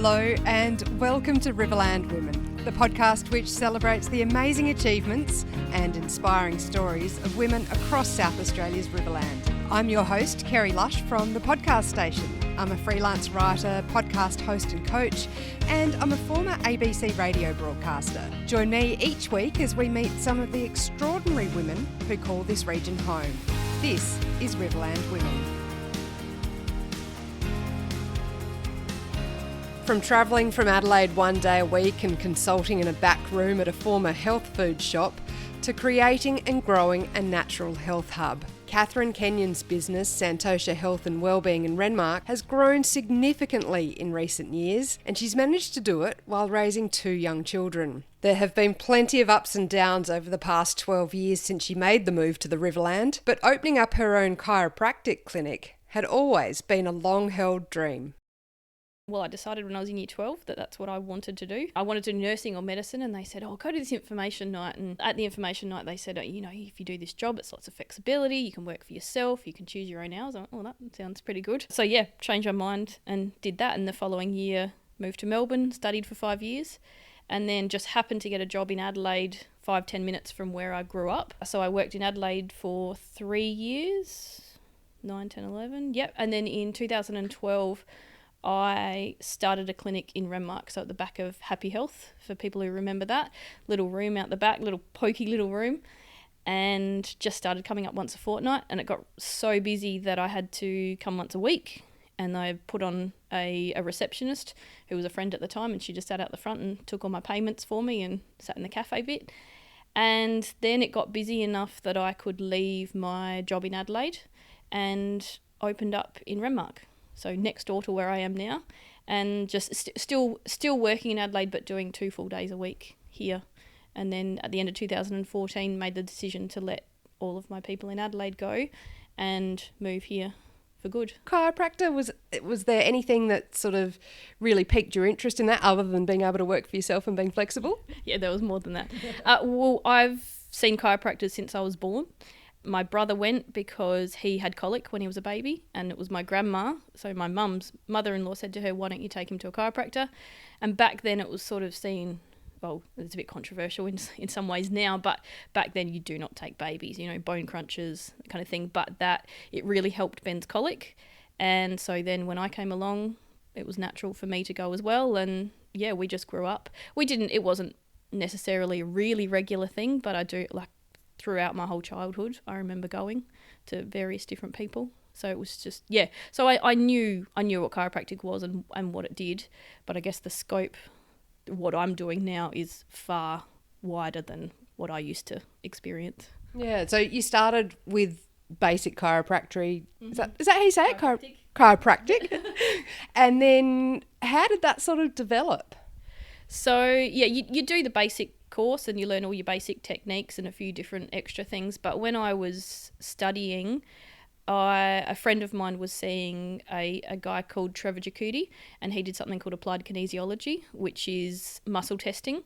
Hello and welcome to Riverland Women, the podcast which celebrates the amazing achievements and inspiring stories of women across South Australia's Riverland. I'm your host, Kerry Lush from the podcast station. I'm a freelance writer, podcast host and coach, and I'm a former ABC radio broadcaster. Join me each week as we meet some of the extraordinary women who call this region home. This is Riverland Women. From travelling from Adelaide one day a week and consulting in a back room at a former health food shop, to creating and growing a natural health hub, Catherine Kenyon's business, Santosha Health and Wellbeing in Renmark, has grown significantly in recent years, and she's managed to do it while raising 2 young children. There have been plenty of ups and downs over the past 12 years since she made the move to the Riverland, but opening up her own chiropractic clinic had always been a long-held dream. Well, I decided when I was in year 12 that that's what I wanted to do. I wanted to do nursing or medicine, and they said, go to this information night. And at the information night, they said, if you do this job, it's lots of flexibility. You can work for yourself. You can choose your own hours. I went, that sounds pretty good. So yeah, changed my mind and did that. And the following year, moved to Melbourne, studied for 5 years, and then just happened to get a job in Adelaide 5-10 minutes from where I grew up. So I worked in Adelaide for 3 years, 9, 10, 11. Yep. And then in 2012, I started a clinic in Renmark, so at the back of Happy Health, for people who remember that. Little room out the back, little pokey little room, and just started coming up once a fortnight, and it got so busy that I had to come once a week, and I put on a receptionist who was a friend at the time, and she just sat out the front and took all my payments for me and sat in the cafe bit. And then it got busy enough that I could leave my job in Adelaide and opened up in Renmark. So next door to where I am now, and just still working in Adelaide, but doing 2 full days a week here. And then at the end of 2014, made the decision to let all of my people in Adelaide go and move here for good. Chiropractor, was there anything that sort of really piqued your interest in that, other than being able to work for yourself and being flexible? Yeah, there was more than that. Well, I've seen chiropractors since I was born. My brother went because he had colic when he was a baby, and it was my grandma, so my mum's mother-in-law, said to her, why don't you take him to a chiropractor? And back then it was sort of seen, well, it's a bit controversial in some ways now, but back then you do not take babies, bone crunches, that kind of thing, but that it really helped Ben's colic. And so then when I came along, it was natural for me to go as well, and yeah, we just grew up. It wasn't necessarily a really regular thing, but I do, throughout my whole childhood, I remember going to various different people. So it was just, yeah. So I knew what chiropractic was and what it did, but I guess the scope, what I'm doing now, is far wider than what I used to experience. Yeah, so you started with basic chiropractic. Mm-hmm. Is that how you say it? Chiropractic. And then how did that sort of develop? So yeah, you do the basic course and you learn all your basic techniques and a few different extra things. But when I was studying, a friend of mine was seeing a guy called Trevor Jacuti, and he did something called applied kinesiology, which is muscle testing.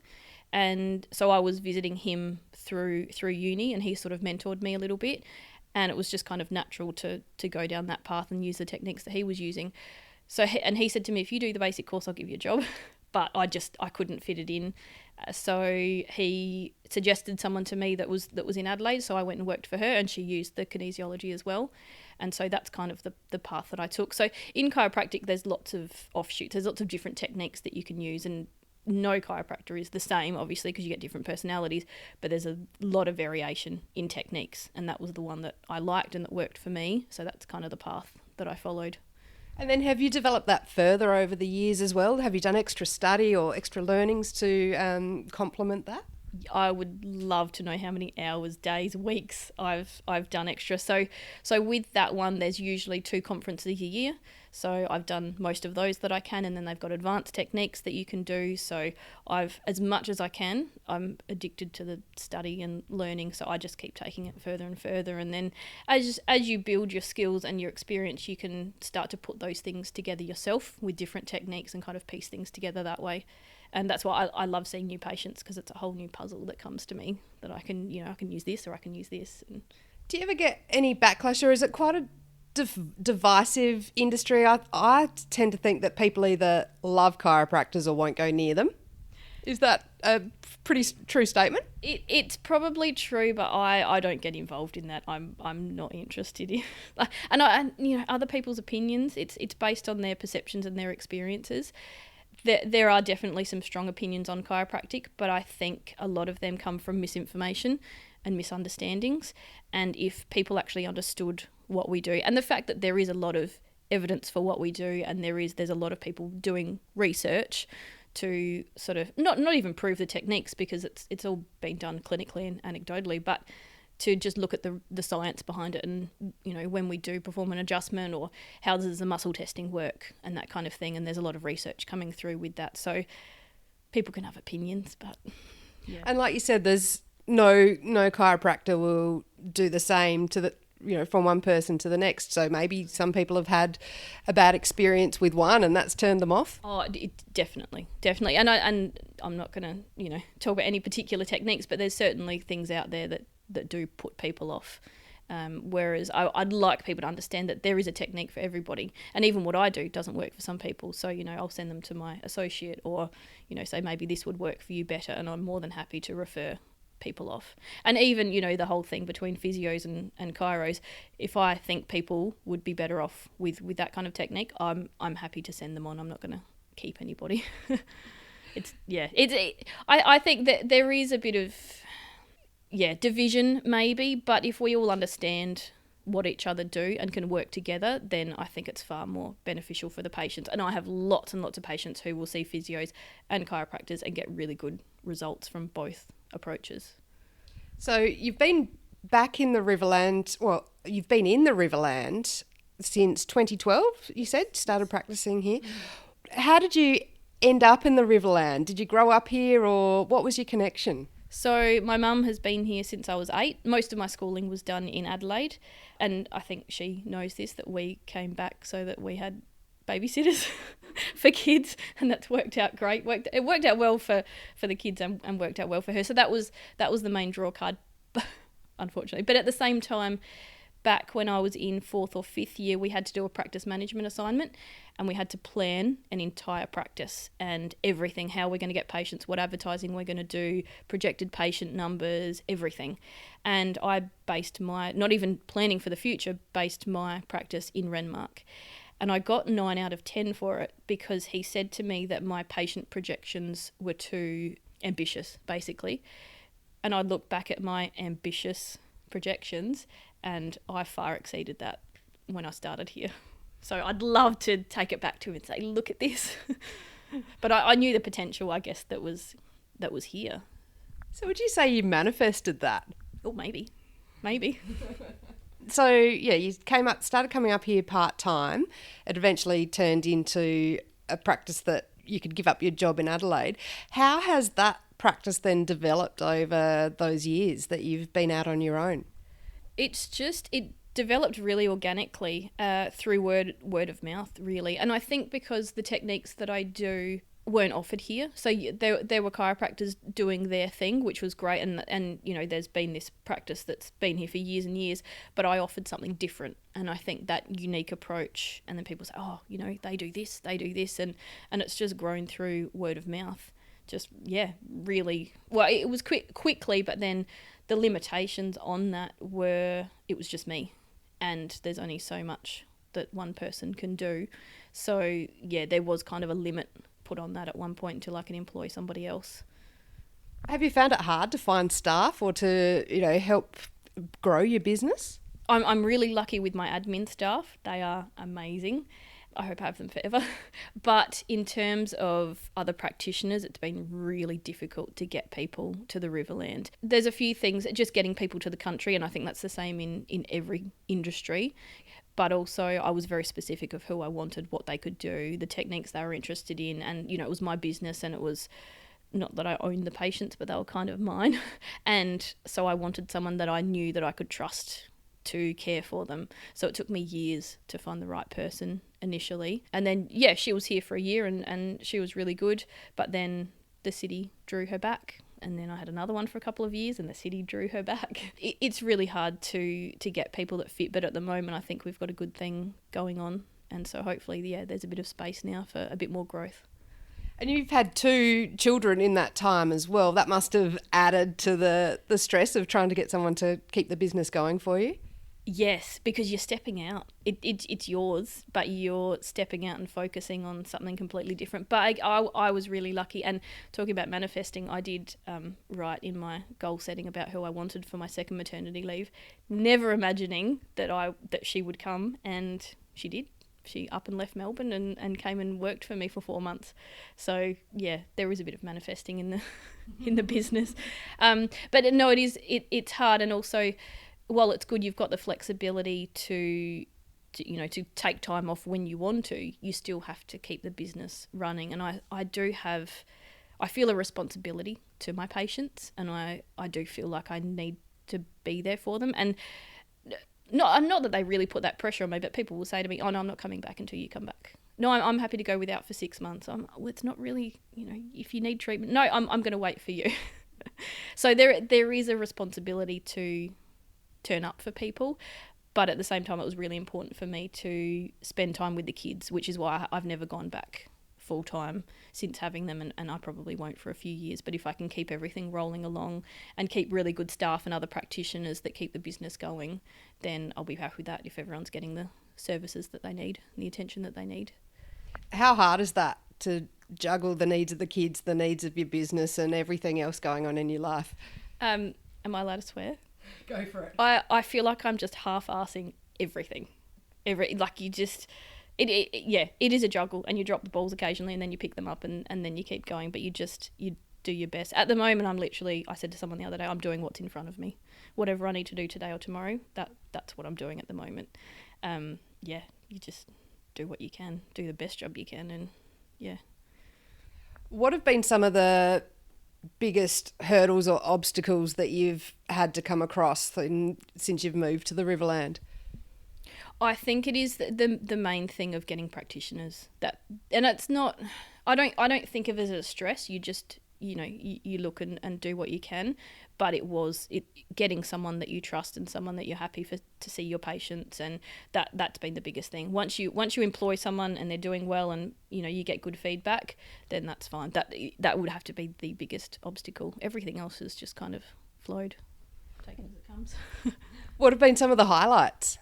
And so I was visiting him through uni, and he sort of mentored me a little bit, and it was just kind of natural to go down that path and use the techniques that he was using. So he said to me, if you do the basic course, I'll give you a job. But I couldn't fit it in. So he suggested someone to me that was in Adelaide. So I went and worked for her, and she used the kinesiology as well. And so that's kind of the path that I took. So in chiropractic, there's lots of offshoots. There's lots of different techniques that you can use, and no chiropractor is the same, obviously, because you get different personalities, but there's a lot of variation in techniques. And that was the one that I liked and that worked for me. So that's kind of the path that I followed. And then have you developed that further over the years as well? Have you done extra study or extra learnings to complement that? I would love to know how many hours, days, weeks I've done extra. So with that one, there's usually 2 conferences a year. So I've done most of those that I can, and then they've got advanced techniques that you can do. So as much as I can, I'm addicted to the study and learning, so I just keep taking it further and further. And then as you build your skills and your experience, you can start to put those things together yourself with different techniques and kind of piece things together that way. And that's why I love seeing new patients, because it's a whole new puzzle that comes to me that I can use this or I can use this. And do you ever get any backlash, or is it quite a divisive industry. I tend to think that people either love chiropractors or won't go near them. Is that a pretty true statement? It's probably true, but I don't get involved in that. I'm not interested in, and other people's opinions. It's based on their perceptions and their experiences. There are definitely some strong opinions on chiropractic, but I think a lot of them come from misinformation and misunderstandings. And if people actually understood what we do, and the fact that there is a lot of evidence for what we do, and there's a lot of people doing research to sort of not even prove the techniques, because it's all been done clinically and anecdotally, but to just look at the science behind it, and when we do perform an adjustment, or how does the muscle testing work and that kind of thing. And there's a lot of research coming through with that, so people can have opinions, but yeah. And like you said, there's no chiropractor will do the same to the from one person to the next. So maybe some people have had a bad experience with one and that's turned them off. Oh, definitely. And I'm not going to talk about any particular techniques, but there's certainly things out there that do put people off. Whereas I'd like people to understand that there is a technique for everybody, and even what I do doesn't work for some people. So I'll send them to my associate, or say maybe this would work for you better, and I'm more than happy to refer people off. And even the whole thing between physios and chiros, if I think people would be better off with that kind of technique, I'm happy to send them on. I'm not going to keep anybody. I think that there is a bit of division maybe, but if we all understand what each other do and can work together, then I think it's far more beneficial for the patients. And I have lots and lots of patients who will see physios and chiropractors and get really good results from both approaches. So you've been back in the Riverland, you've been in the Riverland since 2012, you said, started practicing here. How did you end up in the Riverland? Did you grow up here, or what was your connection? So my mum has been here since I was 8. Most of my schooling was done in Adelaide, and I think she knows this, that we came back so that we had babysitters for kids, and that's worked out great. It worked out well for the kids and worked out well for her. So that was the main draw card, unfortunately. But at the same time, back when I was in 4th or 5th year, we had to do a practice management assignment, and we had to plan an entire practice and everything, how we're going to get patients, what advertising we're going to do, projected patient numbers, everything. And I based not even planning for the future, based my practice in Renmark. And I got 9 out of 10 for it, because he said to me that my patient projections were too ambitious, basically. And I looked back at my ambitious projections, and I far exceeded that when I started here. So I'd love to take it back to him and say, look at this. But I knew the potential, I guess, that was here. So would you say you manifested that? Oh, maybe. So, you started coming up here part-time. It eventually turned into a practice that you could give up your job in Adelaide. How has that practice then developed over those years that you've been out on your own? It developed really organically through word of mouth, really. And I think because the techniques that I do weren't offered here. So there were chiropractors doing their thing, which was great. And there's been this practice that's been here for years and years, but I offered something different. And I think that unique approach, and then people say, oh, they do this. And it's just grown through word of mouth. Just, really. Well, it was quickly, but then the limitations on that were, it was just me. And there's only so much that one person can do. So, there was kind of a limit put on that at one point until I can employ somebody else. Have you found it hard to find staff or to, help grow your business? I'm really lucky with my admin staff. They are amazing. I hope I have them forever. But in terms of other practitioners, it's been really difficult to get people to the Riverland. There's a few things, just getting people to the country, and I think that's the same in every industry. But also I was very specific of who I wanted, what they could do, the techniques they were interested in. And, it was my business, and it was not that I owned the patients, but they were kind of mine. And so I wanted someone that I knew that I could trust to care for them. So it took me years to find the right person initially. And then, she was here for a year and she was really good. But then the city drew her back. and then I had another one for a couple of years, and the city drew her back. It's really hard to get people that fit, but at the moment I think we've got a good thing going on, and so hopefully, there's a bit of space now for a bit more growth. And you've had 2 children in that time as well. That must have added to the stress of trying to get someone to keep the business going for you. Yes, because you're stepping out. It's yours, but you're stepping out and focusing on something completely different. But I was really lucky. And talking about manifesting, I did write in my goal setting about who I wanted for my second maternity leave, never imagining that she would come, and she did. She up and left Melbourne and came and worked for me for 4 months. So yeah, there is a bit of manifesting in the in the business. But no, it's hard, and also, while it's good you've got the flexibility to take time off when you want to, you still have to keep the business running. And I feel a responsibility to my patients, and I do feel like I need to be there for them. And not that they really put that pressure on me, but people will say to me, "Oh no, I'm not coming back until you come back." No, I'm happy to go without for 6 months. It's not really, if you need treatment. No, I'm going to wait for you. So there is a responsibility to turn up for people, but at the same time, it was really important for me to spend time with the kids, which is why I've never gone back full time since having them, and I probably won't for a few years. But if I can keep everything rolling along and keep really good staff and other practitioners that keep the business going, then I'll be happy with that if everyone's getting the services that they need and the attention that they need. How hard is that to juggle the needs of the kids, the needs of your business, and everything else going on in your life? Am I allowed to swear? Go for it. I feel like I'm just half-arsing everything. It is a juggle, and you drop the balls occasionally and then you pick them up and then you keep going, but you do your best. At the moment, I said to someone the other day, I'm doing what's in front of me. Whatever I need to do today or tomorrow, that's what I'm doing at the moment. You just do what you can, do the best job you can, and yeah. What have been some of the biggest hurdles or obstacles that you've had to come across since you've moved to the Riverland? I think it is the main thing of getting practitioners. And it's not. I don't think of it as a stress. You just you look and do what you can. But getting someone that you trust and someone that you're happy to see your patients, and that's been the biggest thing. Once you employ someone and they're doing well, and you get good feedback, then that's fine. That would have to be the biggest obstacle. Everything else has just kind of flowed, taken as it comes. What have been some of the highlights?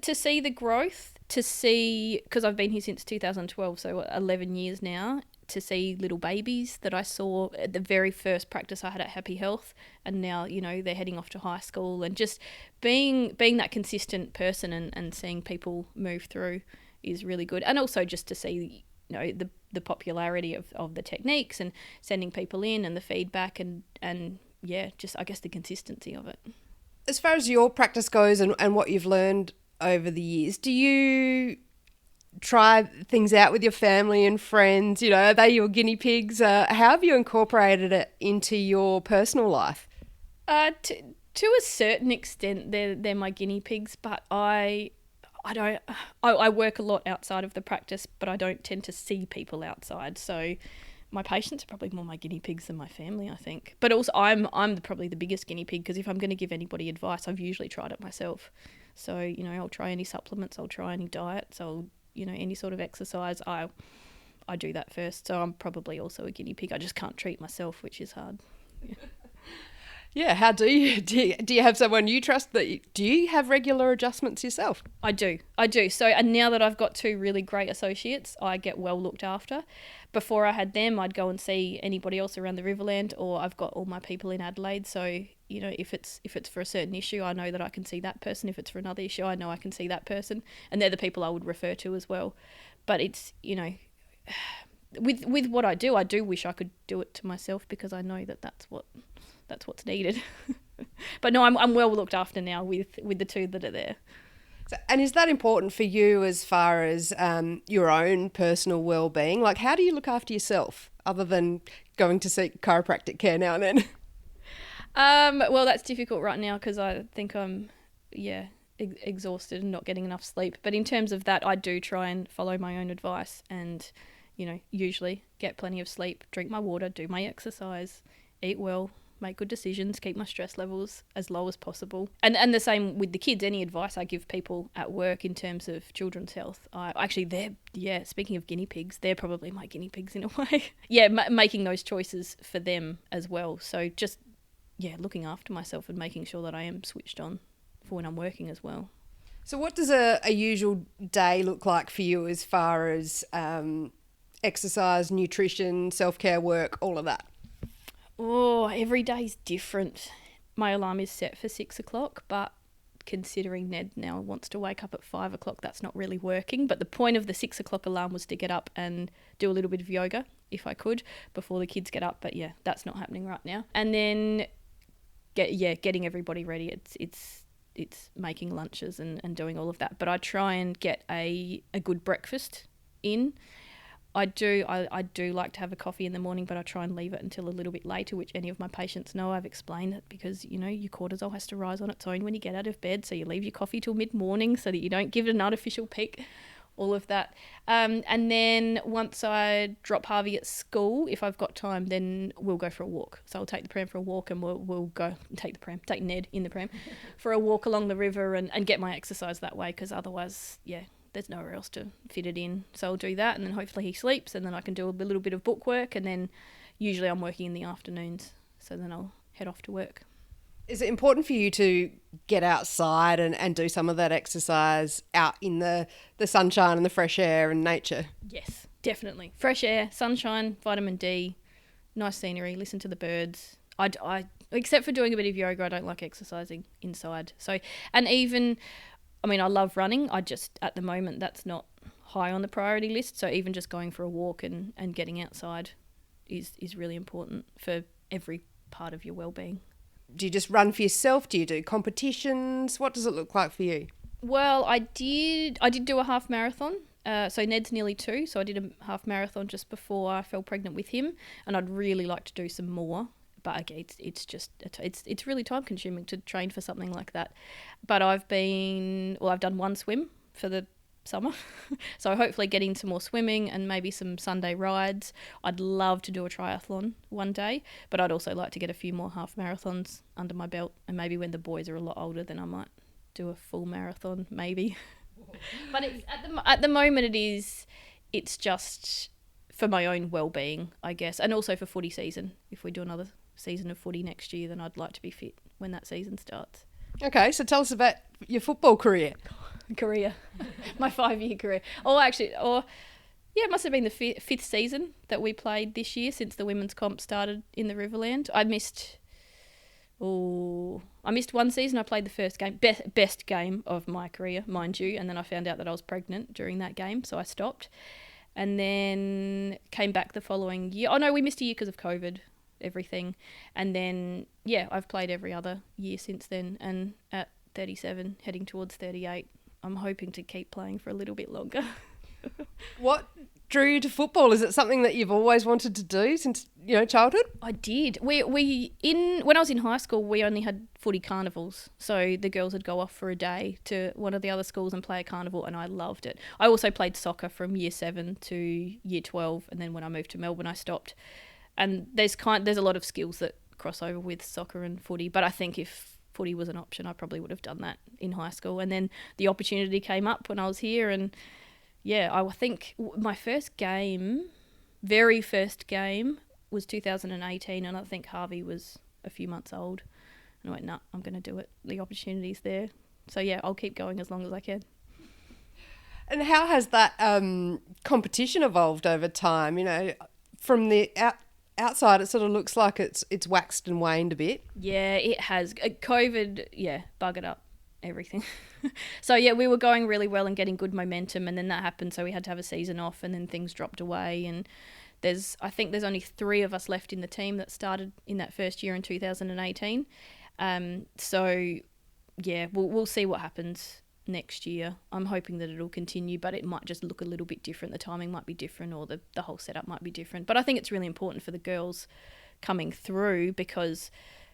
To see the growth, because I've been here since 2012, so 11 years now, to see little babies that I saw at the very first practice I had at Happy Health, and now, they're heading off to high school, and just being that consistent person and seeing people move through is really good. And also just to see, the popularity of the techniques and sending people in and the feedback and just, I guess, the consistency of it. As far as your practice goes and what you've learned over the years, do you try things out with your family and friends? Are they your guinea pigs? How have you incorporated it into your personal life? To a certain extent, they're my guinea pigs, but I work a lot outside of the practice, but I don't tend to see people outside. So my patients are probably more my guinea pigs than my family, I think. But also I'm probably the biggest guinea pig, because if I'm going to give anybody advice, I've usually tried it myself. So, I'll try any supplements, I'll try any diets, any sort of exercise. I do that first. So I'm probably also a guinea pig. I just can't treat myself, which is hard. Yeah, how do you have someone you trust do you have regular adjustments yourself? I do. So, and now that I've got 2 really great associates, I get well looked after. Before I had them, I'd go and see anybody else around the Riverland, or I've got all my people in Adelaide. So, if it's for a certain issue, I know that I can see that person. If it's for another issue, I know I can see that person. And they're the people I would refer to as well. But it's, with what I do wish I could do it to myself, because I know that's what's needed. But no, I'm well looked after now with the 2 that are there. So, and is that important for you as far as your own personal well-being? Like, how do you look after yourself other than going to seek chiropractic care now and then? Well, that's difficult right now, because I think I'm exhausted and not getting enough sleep. But in terms of that, I do try and follow my own advice and, usually get plenty of sleep, drink my water, do my exercise, eat well, make good decisions, keep my stress levels as low as possible. And the same with the kids. Any advice I give people at work in terms of children's health, speaking of guinea pigs, they're probably my guinea pigs in a way. Making those choices for them as well. So just, looking after myself and making sure that I am switched on for when I'm working as well. So what does a usual day look like for you as far as exercise, nutrition, self-care, work, all of that? Oh, every day's different. My alarm is set for 6 o'clock, but considering Ned now wants to wake up at 5 o'clock, that's not really working. But the point of the 6 o'clock alarm was to get up and do a little bit of yoga, if I could, before the kids get up. But that's not happening right now. And then, getting everybody ready. It's making lunches and doing all of that. But I try and get a good breakfast in. I do like to have a coffee in the morning, but I try and leave it until a little bit later, which any of my patients know. I've explained it because, your cortisol has to rise on its own when you get out of bed. So you leave your coffee till mid-morning so that you don't give it an artificial peak, all of that. And then once I drop Harvey at school, if I've got time, then we'll go for a walk. So I'll take the pram for a walk and we'll go take Ned in the pram for a walk along the river and get my exercise that way, because otherwise, there's nowhere else to fit it in. So I'll do that, and then hopefully he sleeps, and then I can do a little bit of book work, and then usually I'm working in the afternoons, so then I'll head off to work. Is it important for you to get outside and do some of that exercise out in the sunshine and the fresh air and nature? Yes, definitely. Fresh air, sunshine, vitamin D, nice scenery, listen to the birds. I except for doing a bit of yoga, I don't like exercising inside. So, and even... I love running. At the moment, that's not high on the priority list. So even just going for a walk and getting outside is really important for every part of your well-being. Do you just run for yourself? Do you do competitions? What does it look like for you? Well, I did do a half marathon. So Ned's nearly 2, so I did a half marathon just before I fell pregnant with him, and I'd really like to do some more. But again, it's really time consuming to train for something like that. But I've done one swim for the summer. So hopefully getting some more swimming and maybe some Sunday rides. I'd love to do a triathlon one day, but I'd also like to get a few more half marathons under my belt. And maybe when the boys are a lot older, then I might do a full marathon, maybe. But at the moment it's just for my own well-being, I guess. And also for footy season. If we do another season of footy next year, then I'd like to be fit when that season starts. Okay, so tell us about your football career. My 5-year career. It must have been the fifth season that we played this year since the women's comp started in the Riverland. I missed one season. I played the first game, best game of my career, mind you, and then I found out that I was pregnant during that game, so I stopped. And then came back the following year. Oh no, we missed a year because of COVID. Everything, and then I've played every other year since then, and at 37 heading towards 38 I'm hoping to keep playing for a little bit longer. What drew you to football? Is it something that you've always wanted to do since childhood? I did. When I was in high school, we only had footy carnivals, so the girls would go off for a day to one of the other schools and play a carnival, and I loved it. I also played soccer from year 7 to year 12, and then when I moved to Melbourne I stopped. And there's a lot of skills that cross over with soccer and footy, but I think if footy was an option, I probably would have done that in high school. And then the opportunity came up when I was here, and I think my very first game was 2018, and I think Harvey was a few months old. And I went, nah, I'm going to do it. The opportunity's there. So I'll keep going as long as I can. And how has that competition evolved over time? From the outside, it sort of looks like it's waxed and waned a bit. Yeah, it has. COVID, buggered up everything. So we were going really well and getting good momentum, and then that happened, so we had to have a season off, and then things dropped away. And I think there's only 3 of us left in the team that started in that first year in 2018. We'll see what happens next year. I'm hoping that it'll continue, but it might just look a little bit different. The timing might be different, or the whole setup might be different. But I think it's really important for the girls coming through, because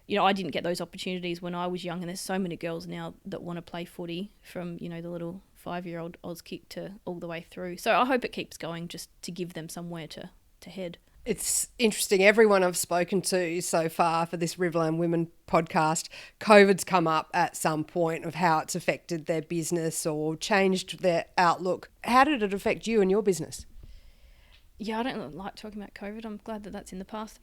I didn't get those opportunities when I was young, and there's so many girls now that want to play footy, from the little 5-year-old Auskick to all the way through. So I hope it keeps going, just to give them somewhere to head. It's interesting. Everyone I've spoken to so far for this Riverland Women podcast, COVID's come up at some point of how it's affected their business or changed their outlook. How did it affect you and your business? Yeah, I don't like talking about COVID. I'm glad that that's in the past.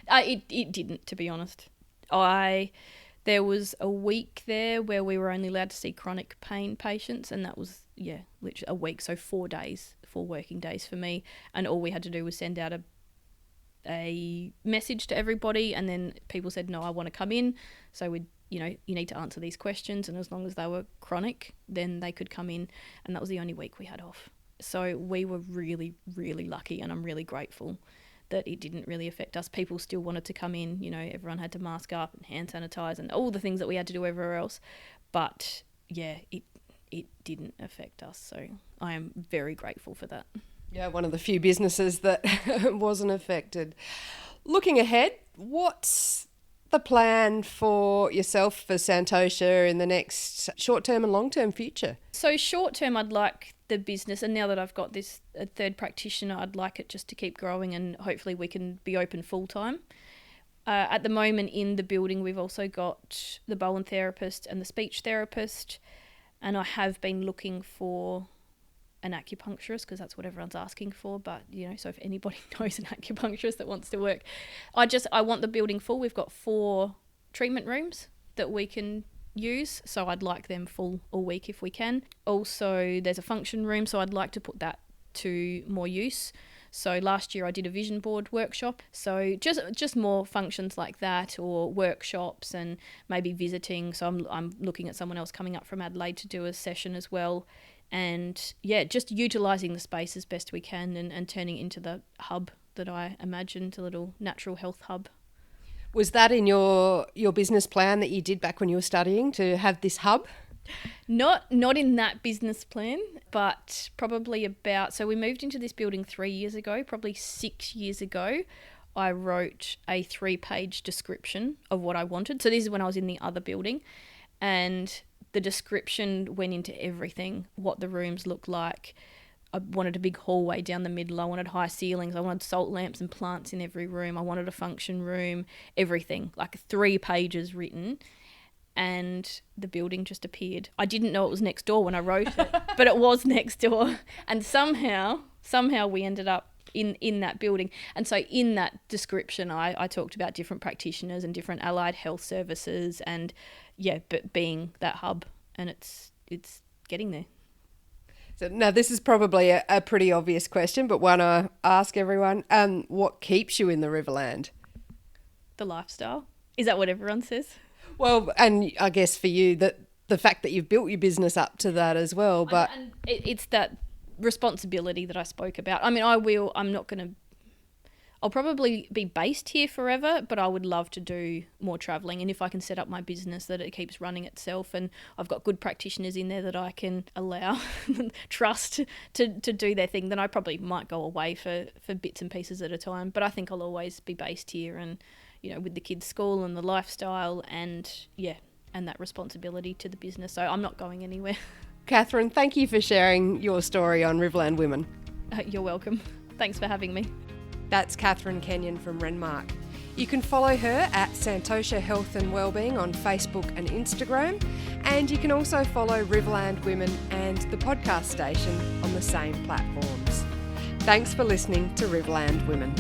It didn't, to be honest. There was a week there where we were only allowed to see chronic pain patients, and that was, literally a week, so 4 working days for me, and all we had to do was send out a message to everybody, and then people said, no, I want to come in, so you need to answer these questions, and as long as they were chronic, then they could come in, and that was the only week we had off. So we were really, really lucky, and I'm really grateful that it didn't really affect us. People still wanted to come in, everyone had to mask up and hand sanitize and all the things that we had to do everywhere else, but it didn't affect us, so I am very grateful for that. Yeah, one of the few businesses that wasn't affected. Looking ahead, what's the plan for yourself, for Santosha, in the next short-term and long-term future? So short-term, I'd like the business, and now that I've got this third practitioner, I'd like it just to keep growing, and hopefully we can be open full-time. At the moment in the building, we've also got the Bowen therapist and the speech therapist, and I have been looking for an acupuncturist because that's what everyone's asking for. But, so if anybody knows an acupuncturist that wants to work, I want the building full. We've got 4 treatment rooms that we can use, so I'd like them full all week if we can. Also, there's a function room, so I'd like to put that to more use. So last year I did a vision board workshop, so just more functions like that, or workshops, and maybe visiting. So I'm looking at someone else coming up from Adelaide to do a session as well, and just utilising the space as best we can, and turning it into the hub that I imagined, a little natural health hub. Was that in your business plan that you did back when you were studying, to have this hub? Not in that business plan, but probably so we moved into this building 3 years ago, probably 6 years ago. I wrote a 3-page description of what I wanted. So this is when I was in the other building, and the description went into everything, what the rooms looked like. I wanted a big hallway down the middle. I wanted high ceilings. I wanted salt lamps and plants in every room. I wanted a function room, everything, like 3 pages written. And the building just appeared. I didn't know it was next door when I wrote it, but it was next door. And somehow we ended up in that building. And so in that description, I talked about different practitioners and different allied health services, and but being that hub, and it's getting there. So now this is probably a pretty obvious question, but one I ask everyone, what keeps you in the Riverland? The lifestyle. Is that what everyone says? Well, and I guess for you, that the fact that you've built your business up to that as well, but and it's that responsibility that I spoke about. I mean, I'll probably be based here forever, but I would love to do more travelling, and if I can set up my business that it keeps running itself, and I've got good practitioners in there that I can allow trust to do their thing, then I probably might go away for bits and pieces at a time, but I think I'll always be based here, and with the kids' school and the lifestyle, and that responsibility to the business. So I'm not going anywhere. Catherine, thank you for sharing your story on Riverland Women. You're welcome. Thanks for having me. That's Catherine Kenyon from Renmark. You can follow her at Santosha Health and Wellbeing on Facebook and Instagram, and you can also follow Riverland Women and the podcast station on the same platforms. Thanks for listening to Riverland Women.